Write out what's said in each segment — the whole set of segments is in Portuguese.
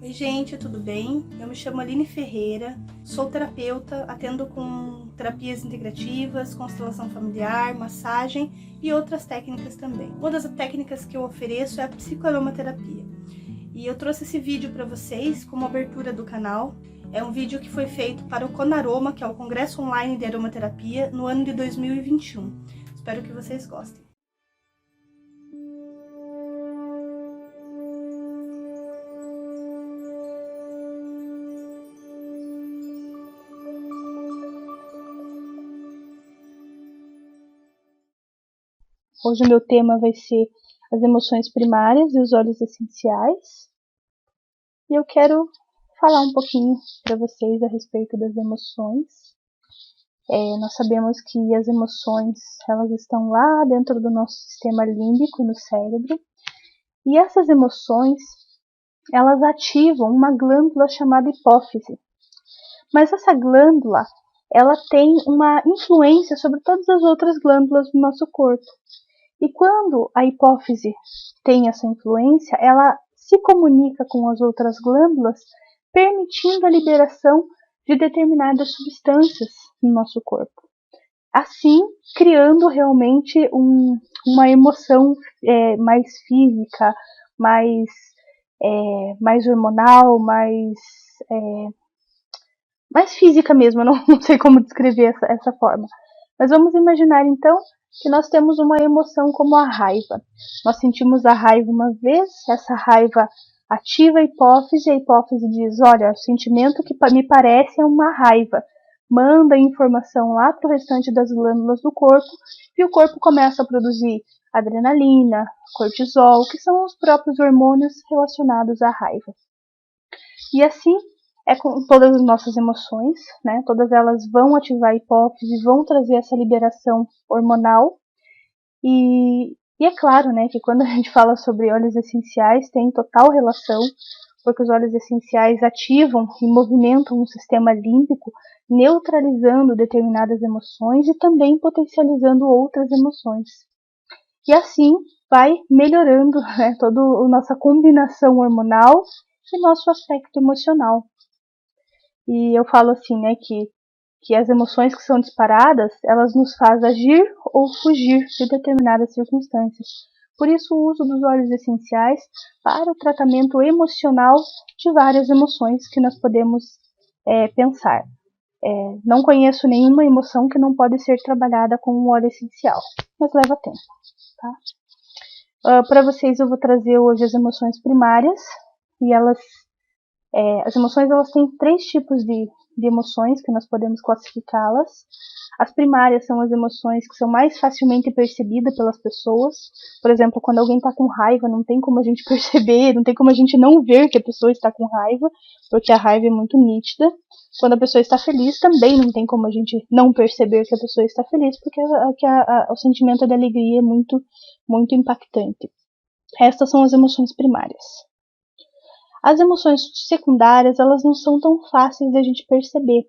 Oi gente, tudo bem? Eu me chamo Aline Ferreira, sou terapeuta, atendo com terapias integrativas, constelação familiar, massagem e outras técnicas também. Uma das técnicas que eu ofereço é a psicoaromaterapia. E eu trouxe esse vídeo para vocês como abertura do canal. É um vídeo que foi feito para o CONAROMA, que é o Congresso Online de Aromaterapia, no ano de 2021. Espero que vocês gostem. Hoje o meu tema vai ser as emoções primárias e os óleos essenciais. E eu quero falar um pouquinho para vocês a respeito das emoções. Nós sabemos que as emoções, elas estão lá dentro do nosso sistema límbico, no cérebro. E essas emoções, elas ativam uma glândula chamada hipófise. Mas essa glândula, ela tem uma influência sobre todas as outras glândulas do nosso corpo. E quando a hipófise tem essa influência, ela se comunica com as outras glândulas, permitindo a liberação de determinadas substâncias no nosso corpo. Assim, criando realmente uma emoção mais física, mais hormonal, mais física mesmo. Eu não sei como descrever essa forma. Mas vamos imaginar então que nós temos uma emoção como a raiva. Nós sentimos a raiva uma vez, essa raiva ativa a hipófise diz, olha, o sentimento que me parece é uma raiva. Manda a informação lá para o restante das glândulas do corpo e o corpo começa a produzir adrenalina, cortisol, que são os próprios hormônios relacionados à raiva. E assim é com todas as nossas emoções, né? Todas elas vão ativar a hipófise, vão trazer essa liberação hormonal. E é claro, né, que quando a gente fala sobre óleos essenciais, tem total relação, porque os óleos essenciais ativam e movimentam o sistema límbico, neutralizando determinadas emoções e também potencializando outras emoções. E assim vai melhorando, né, toda a nossa combinação hormonal e nosso aspecto emocional. E eu falo assim, né, que as emoções que são disparadas, elas nos fazem agir ou fugir de determinadas circunstâncias. Por isso o uso dos óleos essenciais para o tratamento emocional de várias emoções que nós podemos pensar. Não conheço nenhuma emoção que não pode ser trabalhada com um óleo essencial, mas leva tempo. Tá? Para vocês eu vou trazer hoje as emoções primárias, e as emoções elas têm 3 tipos de emoções que nós podemos classificá-las. As primárias são as emoções que são mais facilmente percebidas pelas pessoas. Por exemplo, quando alguém está com raiva, não tem como a gente perceber, não tem como a gente não ver que a pessoa está com raiva, porque a raiva é muito nítida. Quando a pessoa está feliz, também não tem como a gente não perceber que a pessoa está feliz, porque o sentimento de alegria é muito, muito impactante. Estas são as emoções primárias. As emoções secundárias, elas não são tão fáceis de a gente perceber.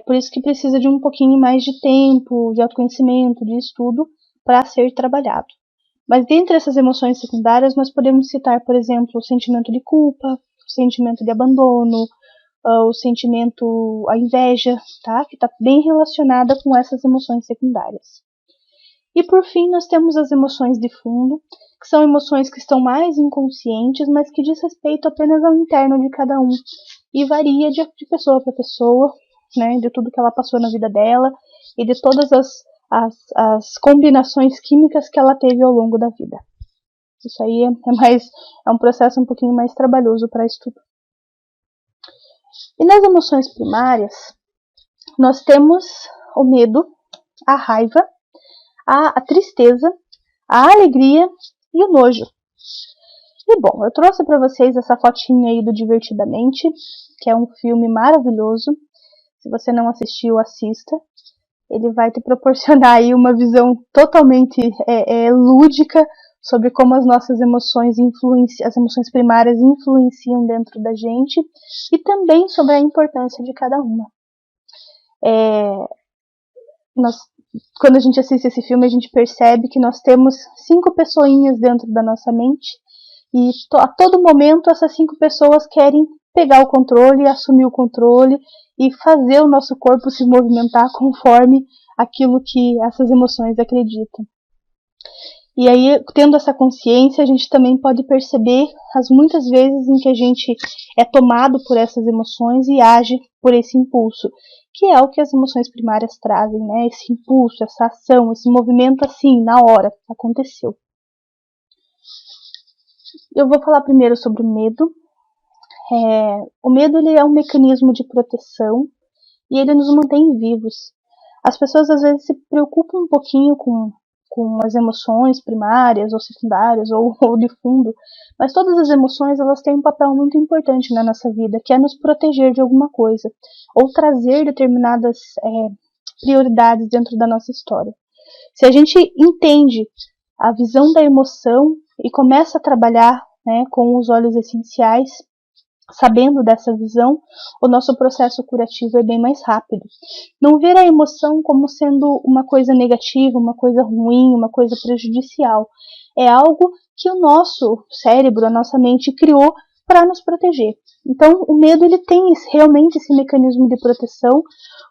Por isso que precisa de um pouquinho mais de tempo, de autoconhecimento, de estudo, para ser trabalhado. Mas dentre essas emoções secundárias, nós podemos citar, por exemplo, o sentimento de culpa, o sentimento de abandono, a inveja, tá? Que está bem relacionada com essas emoções secundárias. E por fim, nós temos as emoções de fundo, que são emoções que estão mais inconscientes, mas que diz respeito apenas ao interno de cada um. E varia de pessoa para pessoa, né, de tudo que ela passou na vida dela e de todas as combinações químicas que ela teve ao longo da vida. Isso aí é um processo um pouquinho mais trabalhoso para estudo. E nas emoções primárias, nós temos o medo, a raiva, a tristeza, a alegria e o nojo. E bom, eu trouxe para vocês essa fotinha aí do Divertidamente, que é um filme maravilhoso. Se você não assistiu, assista. Ele vai te proporcionar aí uma visão totalmente lúdica sobre como as nossas emoções as emoções primárias influenciam dentro da gente e também sobre a importância de cada uma. Quando a gente assiste esse filme, a gente percebe que nós temos 5 pessoinhas dentro da nossa mente e a todo momento essas 5 pessoas querem pegar o controle, assumir o controle e fazer o nosso corpo se movimentar conforme aquilo que essas emoções acreditam. E aí, tendo essa consciência, a gente também pode perceber as muitas vezes em que a gente é tomado por essas emoções e age por esse impulso, que é o que as emoções primárias trazem, né? Esse impulso, essa ação, esse movimento assim, na hora, aconteceu. Eu vou falar primeiro sobre o medo. O medo ele é um mecanismo de proteção e ele nos mantém vivos. As pessoas às vezes se preocupam um pouquinho com as emoções primárias ou secundárias ou de fundo, mas todas as emoções elas têm um papel muito importante na nossa vida, que é nos proteger de alguma coisa ou trazer determinadas prioridades dentro da nossa história. Se a gente entende a visão da emoção e começa a trabalhar, né, com os óleos essenciais, sabendo dessa visão, o nosso processo curativo é bem mais rápido. Não ver a emoção como sendo uma coisa negativa, uma coisa ruim, uma coisa prejudicial. É algo que o nosso cérebro, a nossa mente criou para nos proteger. Então, o medo ele tem realmente esse mecanismo de proteção,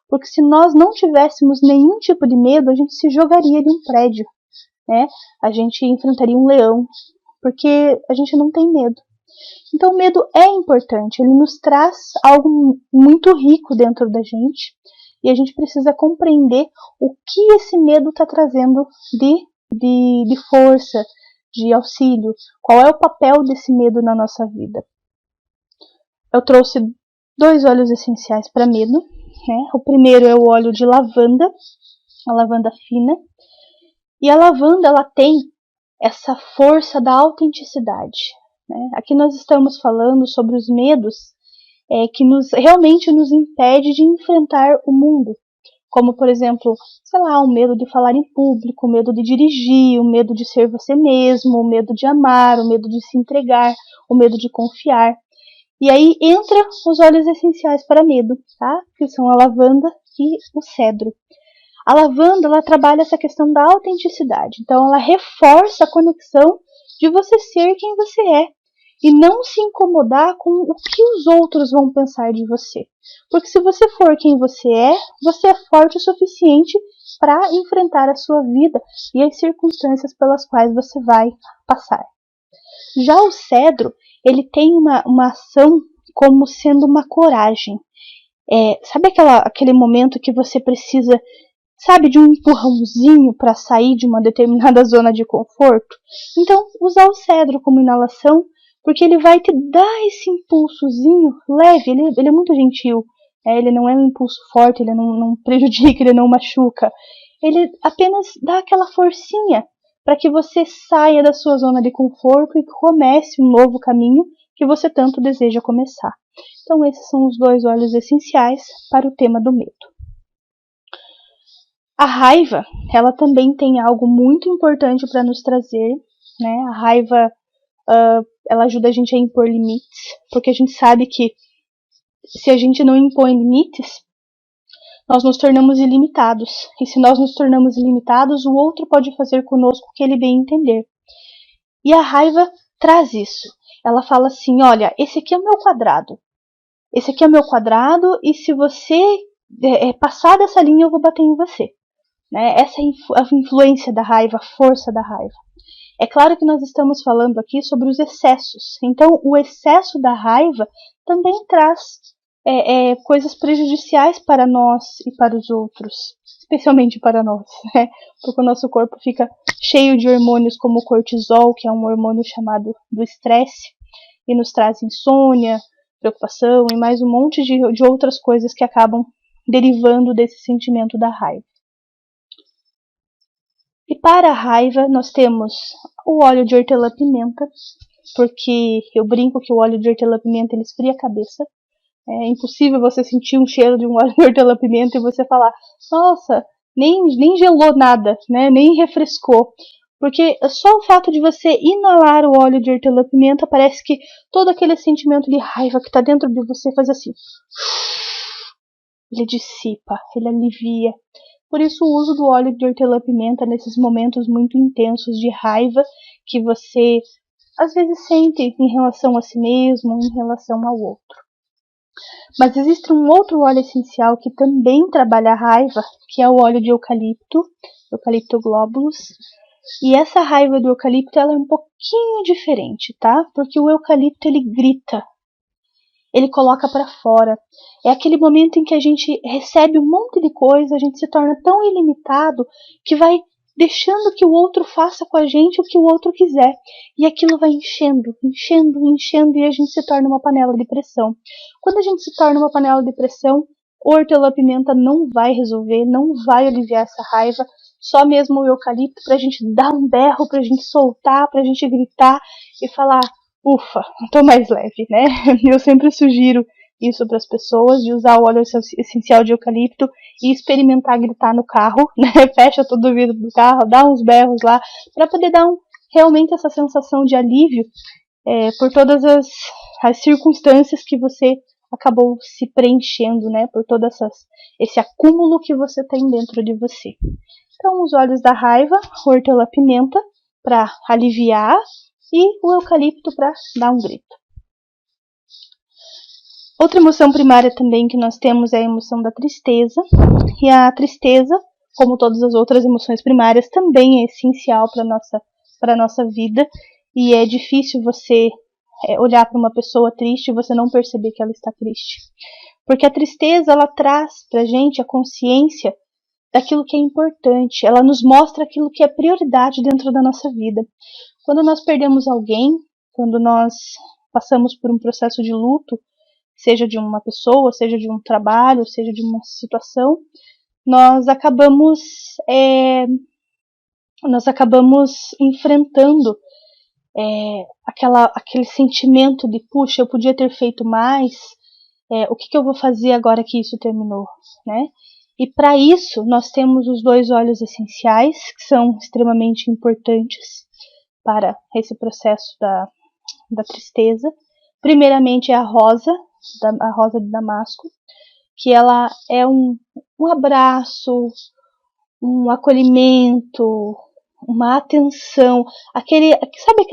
porque se nós não tivéssemos nenhum tipo de medo, a gente se jogaria de um prédio, né? A gente enfrentaria um leão, porque a gente não tem medo. Então o medo é importante, ele nos traz algo muito rico dentro da gente e a gente precisa compreender o que esse medo está trazendo de força, de auxílio, qual é o papel desse medo na nossa vida. Eu trouxe 2 óleos essenciais para medo, né? O primeiro é o óleo de lavanda, a lavanda fina, e a lavanda ela tem essa força da autenticidade. Aqui nós estamos falando sobre os medos que realmente nos impede de enfrentar o mundo, como por exemplo, o medo de falar em público, o medo de dirigir, o medo de ser você mesmo, o medo de amar, o medo de se entregar, o medo de confiar. E aí entra os óleos essenciais para medo, tá? Que são a lavanda e o cedro. A lavanda ela trabalha essa questão da autenticidade, então ela reforça a conexão de você ser quem você é. E não se incomodar com o que os outros vão pensar de você. Porque se você for quem você é forte o suficiente para enfrentar a sua vida e as circunstâncias pelas quais você vai passar. Já o cedro, ele tem uma ação como sendo uma coragem. Sabe aquele momento que você precisa, de um empurrãozinho para sair de uma determinada zona de conforto? Então, usar o cedro como inalação, porque ele vai te dar esse impulsozinho leve, ele é muito gentil, ele não é um impulso forte, ele não prejudica, ele não machuca, ele apenas dá aquela forcinha para que você saia da sua zona de conforto e comece um novo caminho que você tanto deseja começar. Então esses são os 2 óleos essenciais para o tema do medo. A raiva, ela também tem algo muito importante para nos trazer, né? A raiva ela ajuda a gente a impor limites, porque a gente sabe que se a gente não impõe limites, nós nos tornamos ilimitados. E se nós nos tornamos ilimitados, o outro pode fazer conosco o que ele bem entender. E a raiva traz isso. Ela fala assim, olha, esse aqui é o meu quadrado. Esse aqui é o meu quadrado e se você passar dessa linha, eu vou bater em você. Né? Essa é a influência da raiva, a força da raiva. É claro que nós estamos falando aqui sobre os excessos. Então, o excesso da raiva também traz coisas prejudiciais para nós e para os outros, especialmente para nós, né? Porque o nosso corpo fica cheio de hormônios como o cortisol, que é um hormônio chamado do estresse, e nos traz insônia, preocupação e mais um monte de outras coisas que acabam derivando desse sentimento da raiva. E para a raiva nós temos o óleo de hortelã-pimenta, porque eu brinco que o óleo de hortelã-pimenta ele esfria a cabeça. É impossível você sentir um cheiro de um óleo de hortelã-pimenta e você falar, nossa, nem gelou nada, né? Nem refrescou. Porque só o fato de você inalar o óleo de hortelã-pimenta parece que todo aquele sentimento de raiva que está dentro de você faz assim. Ele dissipa, ele alivia. Por isso o uso do óleo de hortelã-pimenta nesses momentos muito intensos de raiva, que você às vezes sente em relação a si mesmo, em relação ao outro. Mas existe um outro óleo essencial que também trabalha a raiva, que é o óleo de eucalipto, Eucalipto globulus. E essa raiva do eucalipto ela é um pouquinho diferente, tá? Porque o eucalipto ele grita, ele coloca para fora. É aquele momento em que a gente recebe um monte de coisa, a gente se torna tão ilimitado que vai deixando que o outro faça com a gente o que o outro quiser. E aquilo vai enchendo, enchendo, enchendo e a gente se torna uma panela de pressão. Quando a gente se torna uma panela de pressão, o hortelã-pimenta não vai resolver, não vai aliviar essa raiva. Só mesmo o eucalipto pra gente dar um berro, pra gente soltar, pra gente gritar e falar: ufa, tô mais leve, né? Eu sempre sugiro isso para as pessoas, de usar o óleo essencial de eucalipto e experimentar gritar no carro, né? Fecha todo o vidro do carro, dá uns berros lá, para poder dar realmente essa sensação de alívio por todas as circunstâncias que você acabou se preenchendo, né? Por todo esse acúmulo que você tem dentro de você. Então, os óleos da raiva, hortelã-pimenta para aliviar e o eucalipto para dar um grito. Outra emoção primária também que nós temos é a emoção da tristeza. E a tristeza, como todas as outras emoções primárias, também é essencial para a nossa vida. E é difícil você olhar para uma pessoa triste e você não perceber que ela está triste. Porque a tristeza, ela traz para a gente a consciência daquilo que é importante. Ela nos mostra aquilo que é prioridade dentro da nossa vida. Quando nós perdemos alguém, quando nós passamos por um processo de luto, seja de uma pessoa, seja de um trabalho, seja de uma situação, nós acabamos enfrentando aquele sentimento de, puxa, eu podia ter feito mais, o que eu vou fazer agora que isso terminou, né? E para isso, nós temos os 2 óleos essenciais, que são extremamente importantes para esse processo da tristeza. Primeiramente é a rosa de damasco, que ela é um abraço, um acolhimento, uma atenção, sabe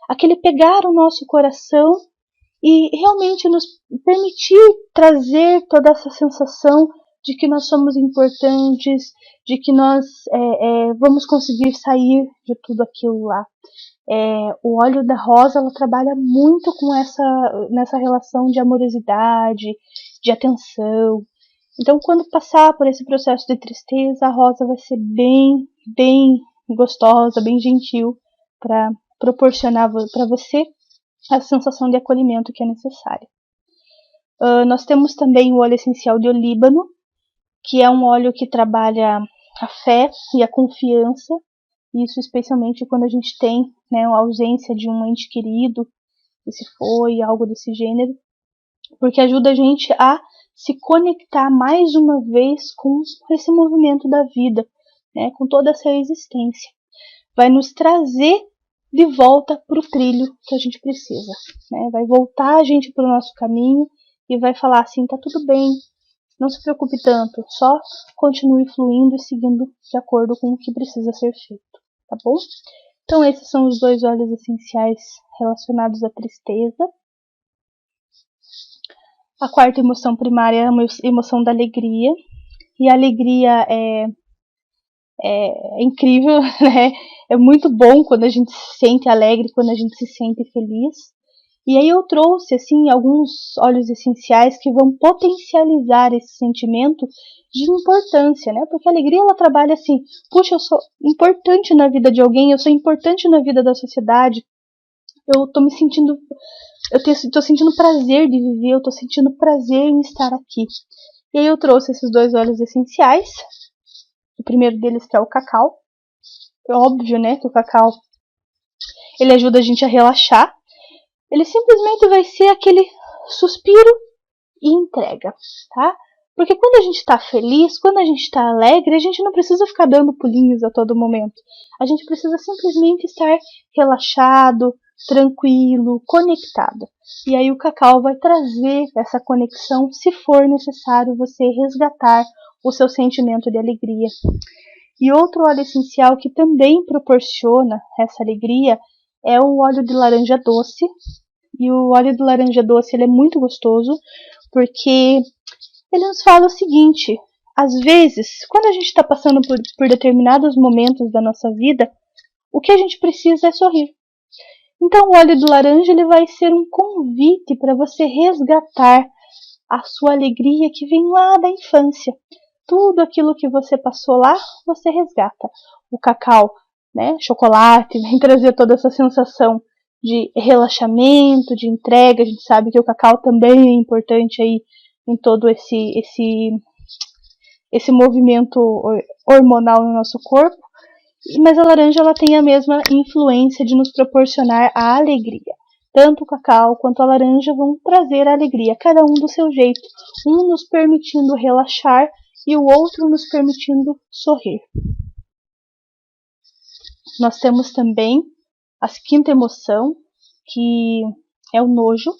aquele pegar o nosso coração e realmente nos permitir trazer toda essa sensação de que nós somos importantes, de que nós vamos conseguir sair de tudo aquilo lá. O óleo da rosa ela trabalha muito com nessa relação de amorosidade, de atenção. Então, quando passar por esse processo de tristeza, a rosa vai ser bem, bem gostosa, bem gentil para proporcionar para você a sensação de acolhimento que é necessária. Nós temos também o óleo essencial de olíbano, que é um óleo que trabalha a fé e a confiança. Isso especialmente quando a gente tem, né, a ausência de um ente querido, que se foi, algo desse gênero, porque ajuda a gente a se conectar mais uma vez com esse movimento da vida, né, com toda essa existência. Vai nos trazer de volta para o trilho que a gente precisa, né? Vai voltar a gente para o nosso caminho e vai falar assim, tá tudo bem, não se preocupe tanto, só continue fluindo e seguindo de acordo com o que precisa ser feito. Tá bom? Então esses são os 2 óleos essenciais relacionados à tristeza. A quarta emoção primária é a emoção da alegria. E a alegria é incrível, né? É muito bom quando a gente se sente alegre, quando a gente se sente feliz. E aí eu trouxe assim alguns óleos essenciais que vão potencializar esse sentimento de importância, né? Porque a alegria ela trabalha assim, puxa, eu sou importante na vida de alguém, eu sou importante na vida da sociedade. Eu tô sentindo prazer de viver, eu tô sentindo prazer em estar aqui. E aí eu trouxe esses 2 óleos essenciais. O primeiro deles que é o cacau. É óbvio, né, que o cacau ele ajuda a gente a relaxar. Ele simplesmente vai ser aquele suspiro e entrega, tá? Porque quando a gente está feliz, quando a gente está alegre, a gente não precisa ficar dando pulinhos a todo momento. A gente precisa simplesmente estar relaxado, tranquilo, conectado. E aí o cacau vai trazer essa conexão se for necessário você resgatar o seu sentimento de alegria. E outro óleo essencial que também proporciona essa alegria é o óleo de laranja doce. E o óleo de laranja doce ele é muito gostoso, porque ele nos fala o seguinte: às vezes, quando a gente está passando por determinados momentos da nossa vida, o que a gente precisa é sorrir. Então o óleo de laranja ele vai ser um convite para você resgatar a sua alegria que vem lá da infância. Tudo aquilo que você passou lá, você resgata. O cacau, né, chocolate, vem trazer toda essa sensação de relaxamento, de entrega. A gente sabe que o cacau também é importante aí em todo esse movimento hormonal no nosso corpo. Mas a laranja ela tem a mesma influência de nos proporcionar a alegria. Tanto o cacau quanto a laranja vão trazer a alegria, cada um do seu jeito, um nos permitindo relaxar e o outro nos permitindo sorrir. Nós temos também a quinta emoção, que é o nojo.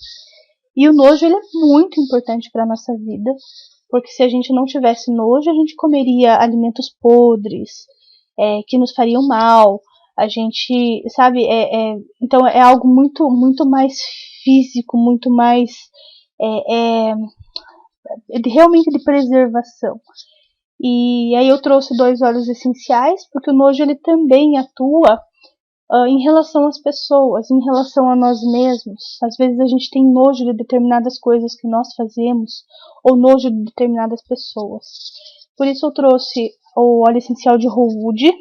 E o nojo ele é muito importante para a nossa vida, porque se a gente não tivesse nojo, a gente comeria alimentos podres, que nos fariam mal. A gente, sabe, então é algo muito, muito mais físico, muito mais realmente de preservação. E aí eu trouxe 2 óleos essenciais, porque o nojo ele também atua em relação às pessoas, em relação a nós mesmos. Às vezes a gente tem nojo de determinadas coisas que nós fazemos, ou nojo de determinadas pessoas. Por isso eu trouxe o óleo essencial de Rowood,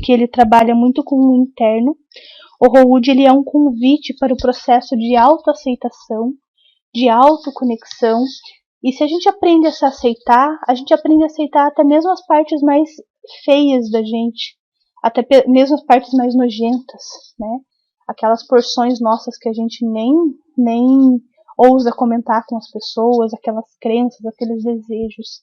que ele trabalha muito com o interno. O Rowood ele é um convite para o processo de autoaceitação, de autoconexão. E se a gente aprende a se aceitar, a gente aprende a aceitar até mesmo as partes mais feias da gente, até mesmo as partes mais nojentas, né? Aquelas porções nossas que a gente nem ousa comentar com as pessoas, aquelas crenças, aqueles desejos.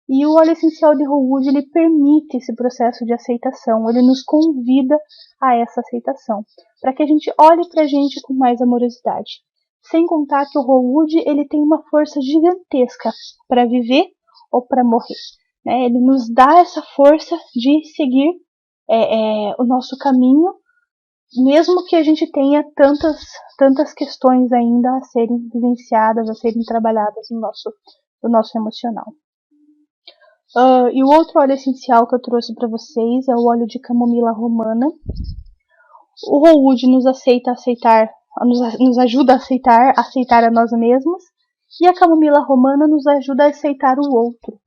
E o óleo essencial de Rowood, ele permite esse processo de aceitação, ele nos convida a essa aceitação, para que a gente olhe pra gente com mais amorosidade. Sem contar que o Rowood, ele tem uma força gigantesca para viver ou para morrer, né? Ele nos dá essa força de seguir o nosso caminho, mesmo que a gente tenha tantas questões ainda a serem vivenciadas, a serem trabalhadas no nosso emocional. E o outro óleo essencial que eu trouxe para vocês é o óleo de camomila romana. O Rowood nos ajuda a aceitar a nós mesmos, e a camomila romana nos ajuda a aceitar o outro,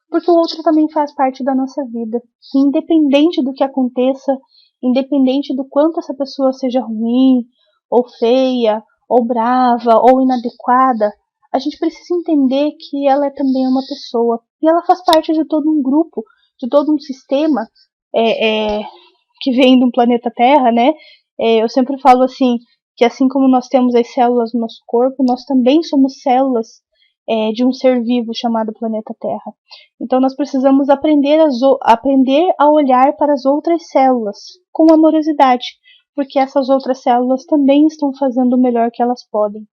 porque o outro também faz parte da nossa vida, independente do que aconteça, independente do quanto essa pessoa seja ruim, ou feia, ou brava, ou inadequada. A gente precisa entender que ela é também uma pessoa, e ela faz parte de todo um grupo, de todo um sistema que vem do planeta Terra, né? Eu sempre falo assim, que assim como nós temos as células no nosso corpo, nós também somos células de um ser vivo chamado planeta Terra. Então nós precisamos aprender a olhar para as outras células com amorosidade, porque essas outras células também estão fazendo o melhor que elas podem.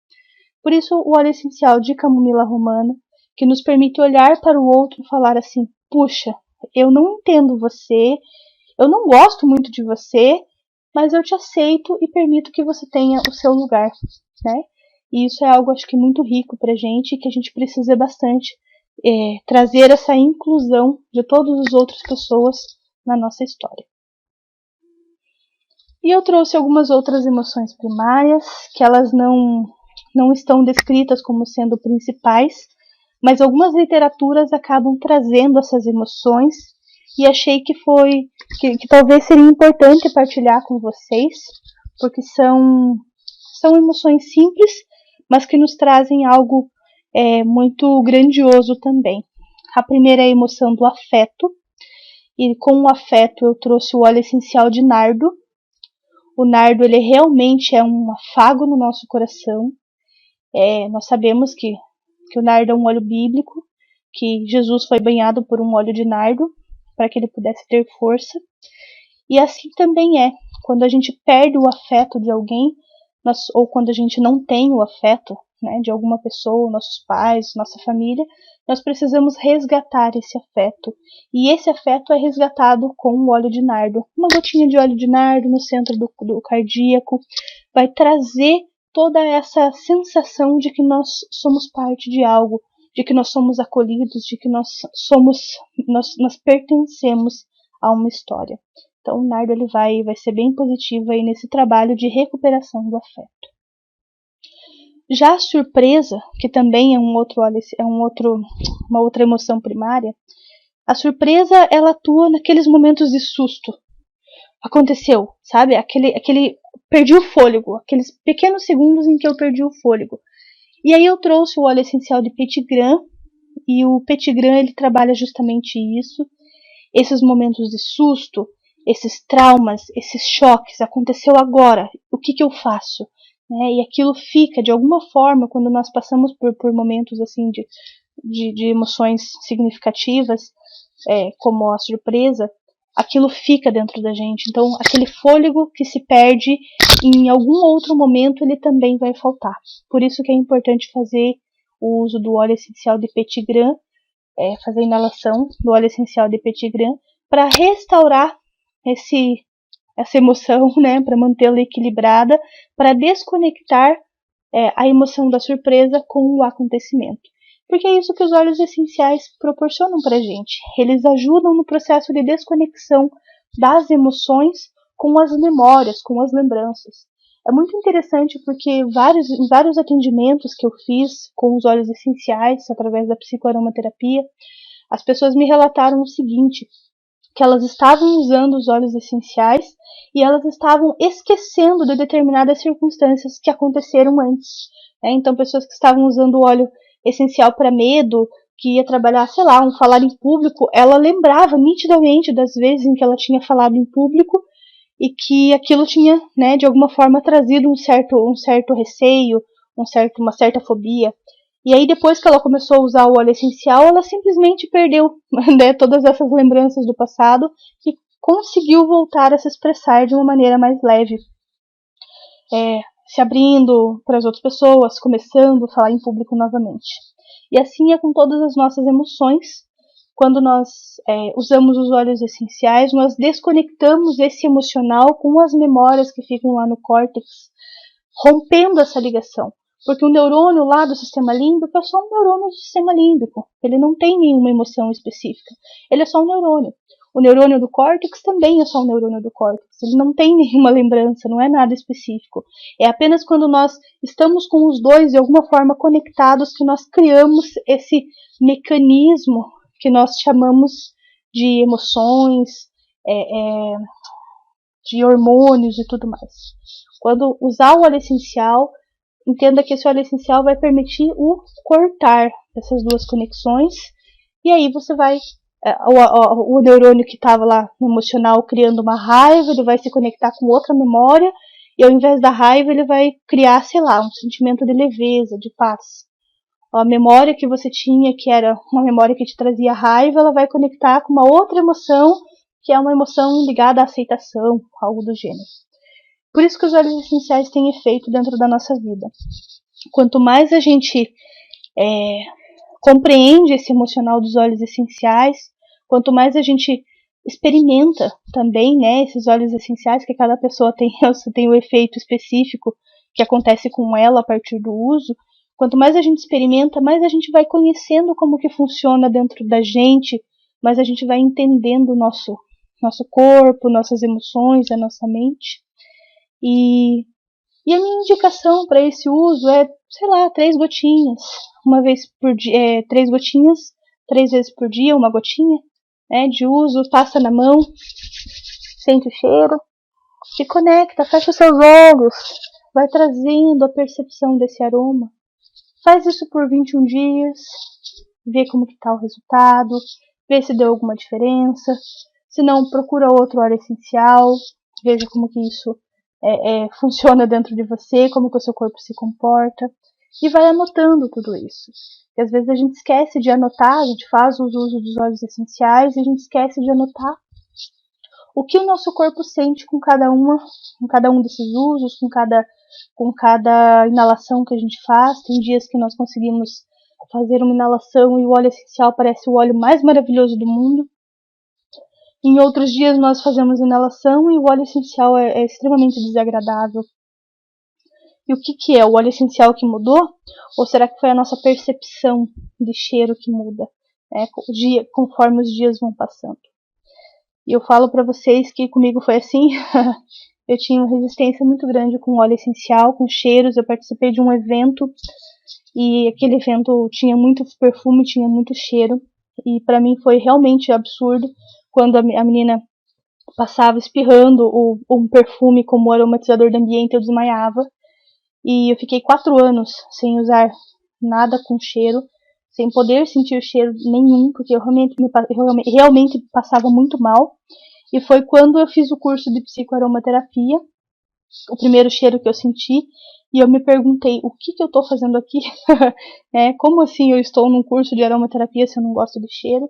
Por isso o óleo essencial de camomila romana, que nos permite olhar para o outro e falar assim: puxa, eu não entendo você, eu não gosto muito de você, mas eu te aceito e permito que você tenha o seu lugar, né? E isso é algo, acho que, muito rico pra gente e que a gente precisa bastante trazer essa inclusão de todas as outras pessoas na nossa história. E eu trouxe algumas outras emoções primárias, que elas não estão descritas como sendo principais, mas algumas literaturas acabam trazendo essas emoções e achei que talvez seria importante partilhar com vocês, porque são emoções simples, mas que nos trazem algo muito grandioso também. A primeira é a emoção do afeto, e com o afeto eu trouxe o óleo essencial de nardo. O nardo ele realmente é um afago no nosso coração. Nós sabemos que o nardo é um óleo bíblico, que Jesus foi banhado por um óleo de nardo para que ele pudesse ter força. E assim também quando a gente perde o afeto de alguém, ou quando a gente não tem o afeto, né, de alguma pessoa, nossos pais, nossa família, nós precisamos resgatar esse afeto. E esse afeto é resgatado com o óleo de nardo. Uma gotinha de óleo de nardo no centro do cardíaco vai trazer toda essa sensação de que nós somos parte de algo, de que nós somos acolhidos, de que nós pertencemos a uma história. Então o nardo ele vai ser bem positivo aí nesse trabalho de recuperação do afeto. Já a surpresa, que também é uma outra emoção primária, a surpresa ela atua naqueles momentos de susto. Aconteceu, sabe? Aquele perdi o fôlego, aqueles pequenos segundos em que eu perdi o fôlego. E aí eu trouxe o óleo essencial de Petit Grain, e o Petit Grain ele trabalha justamente isso, esses momentos de susto, esses traumas, esses choques, aconteceu agora, o que eu faço? E aquilo fica, de alguma forma, quando nós passamos por momentos assim de emoções significativas, como a surpresa, aquilo fica dentro da gente. Então, aquele fôlego que se perde em algum outro momento, ele também vai faltar. Por isso que é importante fazer o uso do óleo essencial de Petit Grain, fazer a inalação do óleo essencial de Petit Grain, para restaurar essa emoção, né, para mantê-la equilibrada, para desconectar a emoção da surpresa com o acontecimento. Porque é isso que os óleos essenciais proporcionam para a gente. Eles ajudam no processo de desconexão das emoções com as memórias, com as lembranças. É muito interessante porque em vários atendimentos que eu fiz com os óleos essenciais, através da psicoaromaterapia, as pessoas me relataram o seguinte, que elas estavam usando os óleos essenciais e elas estavam esquecendo de determinadas circunstâncias que aconteceram antes. Então, pessoas que estavam usando o óleo essencial para medo, que ia trabalhar, sei lá, falar em público, ela lembrava nitidamente das vezes em que ela tinha falado em público e que aquilo tinha, né, de alguma forma trazido um certo receio, uma certa fobia. E aí, depois que ela começou a usar o óleo essencial, ela simplesmente perdeu, né, todas essas lembranças do passado e conseguiu voltar a se expressar de uma maneira mais leve. Se abrindo para as outras pessoas, começando a falar em público novamente. E assim é com todas as nossas emoções. Quando nós usamos os óleos essenciais, nós desconectamos esse emocional com as memórias que ficam lá no córtex, rompendo essa ligação. Porque o neurônio lá do sistema límbico é só um neurônio do sistema límbico. Ele não tem nenhuma emoção específica. Ele é só um neurônio. O neurônio do córtex também é só um neurônio do córtex. Ele não tem nenhuma lembrança, não é nada específico. É apenas quando nós estamos com os dois de alguma forma conectados que nós criamos esse mecanismo que nós chamamos de emoções, de hormônios e tudo mais. Quando usar o óleo essencial, entenda que esse óleo essencial vai permitir o cortar essas duas conexões, e aí você vai, o neurônio que estava lá no emocional criando uma raiva, ele vai se conectar com outra memória, e ao invés da raiva ele vai criar, sei lá, um sentimento de leveza, de paz. A memória que você tinha, que era uma memória que te trazia raiva, ela vai conectar com uma outra emoção, que é uma emoção ligada à aceitação, algo do gênero. Por isso que os óleos essenciais têm efeito dentro da nossa vida. Quanto mais a gente compreende esse emocional dos óleos essenciais, quanto mais a gente experimenta também, né, esses óleos essenciais, que cada pessoa tem o efeito específico que acontece com ela a partir do uso, quanto mais a gente experimenta, mais a gente vai conhecendo como que funciona dentro da gente, mais a gente vai entendendo o nosso corpo, nossas emoções, a nossa mente. E a minha indicação para esse uso é, sei lá, 3 gotinhas, uma vez por dia, 3 gotinhas, 3 vezes por dia, uma gotinha, de uso, passa na mão, sente o cheiro, se conecta, fecha os seus olhos, vai trazendo a percepção desse aroma. Faz isso por 21 dias, vê como que está o resultado, vê se deu alguma diferença, se não, procura outro óleo essencial, veja como que isso funciona dentro de você, como que o seu corpo se comporta, e vai anotando tudo isso. E às vezes a gente esquece de anotar, a gente faz o uso dos óleos essenciais e a gente esquece de anotar o que o nosso corpo sente com cada um desses usos, com cada com cada inalação que a gente faz. Tem dias que nós conseguimos fazer uma inalação e o óleo essencial parece o óleo mais maravilhoso do mundo. Em outros dias nós fazemos inalação e o óleo essencial é extremamente desagradável. E o que é? O óleo essencial que mudou? Ou será que foi a nossa percepção de cheiro que muda, né, conforme os dias vão passando? E eu falo para vocês que comigo foi assim. Eu tinha uma resistência muito grande com óleo essencial, com cheiros. Eu participei de um evento e aquele evento tinha muito perfume, tinha muito cheiro. E para mim foi realmente absurdo quando a menina passava espirrando um perfume como aromatizador de ambiente, eu desmaiava. E eu fiquei 4 anos sem usar nada com cheiro, sem poder sentir cheiro nenhum, porque eu realmente passava muito mal. E foi quando eu fiz o curso de psicoaromaterapia, o primeiro cheiro que eu senti, e eu me perguntei, o que eu estou fazendo aqui? Como assim eu estou num curso de aromaterapia se eu não gosto de cheiro?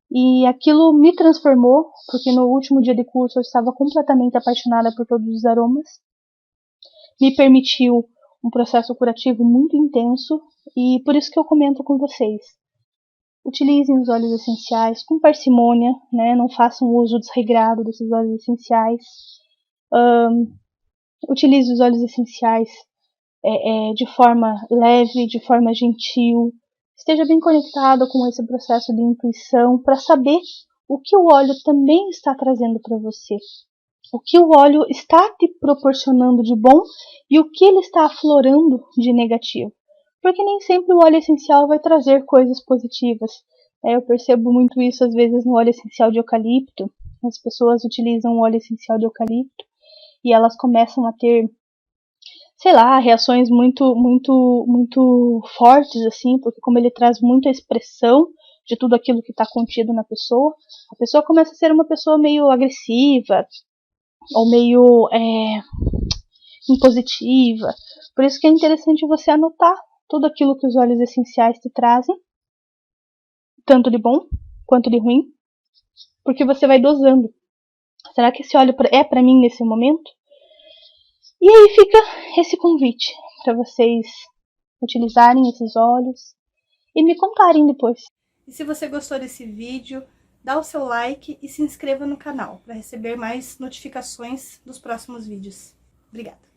E aquilo me transformou, porque no último dia de curso eu estava completamente apaixonada por todos os aromas. Me permitiu um processo curativo muito intenso, e por isso que eu comento com vocês. Utilizem os óleos essenciais com parcimônia, né? Não façam uso desregrado desses óleos essenciais. Utilize os óleos essenciais de forma leve, de forma gentil. Esteja bem conectado com esse processo de intuição para saber o que o óleo também está trazendo para você. O que o óleo está te proporcionando de bom e o que ele está aflorando de negativo. Porque nem sempre o óleo essencial vai trazer coisas positivas. Eu percebo muito isso às vezes no óleo essencial de eucalipto. As pessoas utilizam o óleo essencial de eucalipto e elas começam a ter, sei lá, reações muito fortes, assim, porque como ele traz muita expressão de tudo aquilo que está contido na pessoa, a pessoa começa a ser uma pessoa meio agressiva, ou meio impositiva. Por isso que é interessante você anotar tudo aquilo que os óleos essenciais te trazem, tanto de bom quanto de ruim, porque você vai dosando. Será que esse óleo é para mim nesse momento? E aí fica esse convite para vocês utilizarem esses óleos e me contarem depois. E se você gostou desse vídeo, dá o seu like e se inscreva no canal para receber mais notificações dos próximos vídeos. Obrigada!